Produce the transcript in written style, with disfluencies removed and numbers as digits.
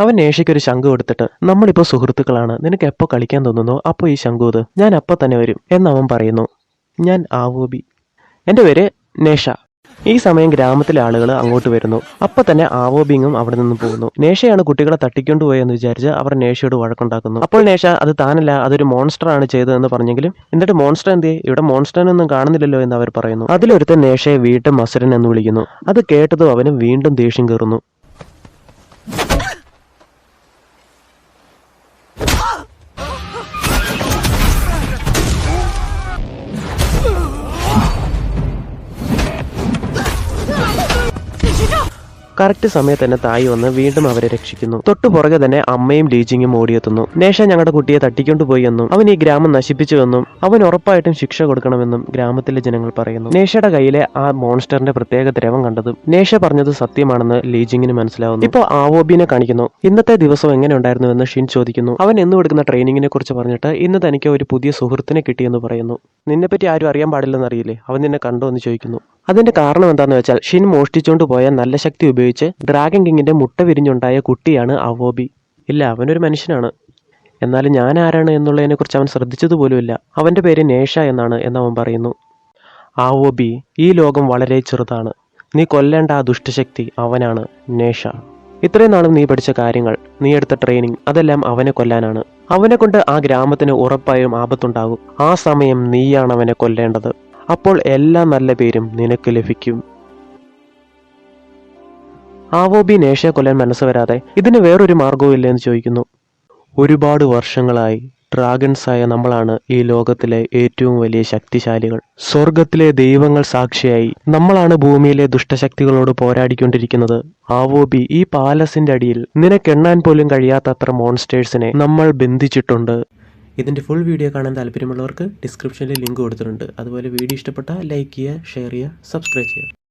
അവൻ നേഷയ്ക്ക് ഒരു ശംഖു കൊടുത്തിട്ട് നമ്മളിപ്പോൾ സുഹൃത്തുക്കളാണ്, നിനക്ക് എപ്പോൾ കളിക്കാൻ തോന്നുന്നോ അപ്പോൾ ഈ ശംഖൂത്, ഞാൻ അപ്പോൾ തന്നെ വരും എന്നവൻ പറയുന്നു. ഞാൻ ആവോബി, എൻ്റെ പേര് നേഷ. ഈ സമയം ഗ്രാമത്തിലെ ആളുകൾ അങ്ങോട്ട് വരുന്നു. അപ്പം തന്നെ ആവോബിങ്ങും അവിടെ നിന്ന് പോകുന്നു. നേഷയാണ് കുട്ടികളെ തട്ടിക്കൊണ്ടുപോയെന്ന് വിചാരിച്ച് അവർ നേഷയോട് വഴക്കുണ്ടാക്കുന്നു. അപ്പോൾ നേഷ അത് താനല്ല, അതൊരു മോൺസ്റ്റർ ആണ് ചെയ്തതെന്ന് പറഞ്ഞെങ്കിലും എന്നിട്ട് മോൺസ്റ്റർ എന്തേ, ഇവിടെ മോൺസ്റ്ററിനൊന്നും കാണുന്നില്ലല്ലോ എന്ന് അവർ പറയുന്നു. അതിലൊരുത്തൻ നേഷയെ വീട്ടും മസുരൻ എന്ന് വിളിക്കുന്നു. അത് കേട്ടതും അവന് വീണ്ടും ദേഷ്യം കയറുന്നു. കറക്റ്റ് സമയത്ത് തന്നെ തായി വന്ന് വീണ്ടും അവരെ രക്ഷിക്കുന്നു. തൊട്ടു പുറകെ തന്നെ അമ്മയും ലീജിങ്ങും ഓടിയെത്തുന്നു. നേഷ ഞങ്ങളുടെ കുട്ടിയെ തട്ടിക്കൊണ്ടുപോയി എന്നും അവൻ ഈ ഗ്രാമം നശിപ്പിച്ചുവെന്നും അവൻ ഉറപ്പായിട്ടും ശിക്ഷ കൊടുക്കണമെന്നും ഗ്രാമത്തിലെ ജനങ്ങൾ പറയുന്നു. നേഷയുടെ കയ്യിലെ ആ മോൺസ്റ്ററിന്റെ പ്രത്യേക ദ്രവം കണ്ടതും നേഷ പറഞ്ഞത് സത്യമാണെന്ന് ലീജിങ്ങിന് മനസ്സിലാവുന്നു. ഇപ്പോൾ ആവോബിനെ കാണിക്കുന്നു. ഇന്നത്തെ ദിവസം എങ്ങനെ ഉണ്ടായിരുന്നുവെന്ന് ഷിൻ ചോദിക്കുന്നു. അവൻ എന്ന് കൊടുക്കുന്ന ട്രെയിനിങ്ങിനെ കുറിച്ച് പറഞ്ഞിട്ട് ഇന്ന് തനിക്ക് ഒരു പുതിയ സുഹൃത്തിനെ കിട്ടിയെന്ന് പറയുന്നു. നിന്നെപ്പറ്റി ആരും അറിയാൻ പാടില്ലെന്ന് അറിയില്ലേ, അവൻ നിന്നെ കണ്ടോ എന്ന് ചോദിക്കുന്നു. അതിന്റെ കാരണം എന്താണെന്ന് വെച്ചാൽ ഷിൻ മോഷ്ടിച്ചുകൊണ്ട് പോയ നല്ല ശക്തി ഉപയോഗിച്ച് ഡ്രാഗൺ കിങ്ങിന്റെ മുട്ട വിരിഞ്ഞുണ്ടായ കുട്ടിയാണ് അവോബി. ഇല്ല, അവനൊരു മനുഷ്യനാണ്. എന്നാലും ഞാൻ ആരാണ് എന്നുള്ളതിനെക്കുറിച്ച് അവൻ ശ്രദ്ധിച്ചതുപോലുമില്ല. അവന്റെ പേര് നേഷ എന്നാണ് എന്നവൻ പറയുന്നു. ആവോബി, ഈ ലോകം വളരെ ചെറുതാണ്. നീ കൊല്ലേണ്ട ആ ദുഷ്ടശക്തി അവനാണ് നേഷ. ഇത്രയും നാളും നീ പഠിച്ച കാര്യങ്ങൾ, നീ എടുത്ത ട്രെയിനിങ്, അതെല്ലാം അവനെ കൊല്ലാനാണ്. അവനെ കൊണ്ട് ആ ഗ്രാമത്തിന് ഉറപ്പായും ആപത്തുണ്ടാകും. ആ സമയം നീയാണ് അവനെ കൊല്ലേണ്ടത്. അപ്പോൾ എല്ലാ നല്ല പേരും നിനക്ക് ലഭിക്കും. ആവോബി നേഷയെ കൊല്ലാൻ മനസ്സ് വരാതെ ഇതിന് വേറൊരു മാർഗവും ഇല്ലെന്ന് ചോദിക്കുന്നു. ഒരുപാട് വർഷങ്ങളായി ഡ്രാഗൺസായ നമ്മളാണ് ഈ ലോകത്തിലെ ഏറ്റവും വലിയ ശക്തിശാലികൾ. സ്വർഗത്തിലെ ദൈവങ്ങൾ സാക്ഷിയായി നമ്മളാണ് ഭൂമിയിലെ ദുഷ്ടശക്തികളോട് പോരാടിക്കൊണ്ടിരിക്കുന്നത്. ആവോബി, ഈ പാലസിന്റെ അടിയിൽ നിനക്കെണ്ണാൻ പോലും കഴിയാത്തത്ര മോൺസ്റ്റേഴ്സിനെ നമ്മൾ ബന്ധിച്ചിട്ടുണ്ട്. ഇതിൻ്റെ ഫുൾ വീഡിയോ കാണാൻ താല്പര്യമുള്ളവർക്ക് ഡിസ്ക്രിപ്ഷനിൽ ലിങ്ക് കൊടുത്തിട്ടുണ്ട്. അതുപോലെ വീഡിയോ ഇഷ്ടപ്പെട്ടാൽ ലൈക്ക് ചെയ്യുക, ഷെയർ ചെയ്യുക, സബ്സ്ക്രൈബ് ചെയ്യുക.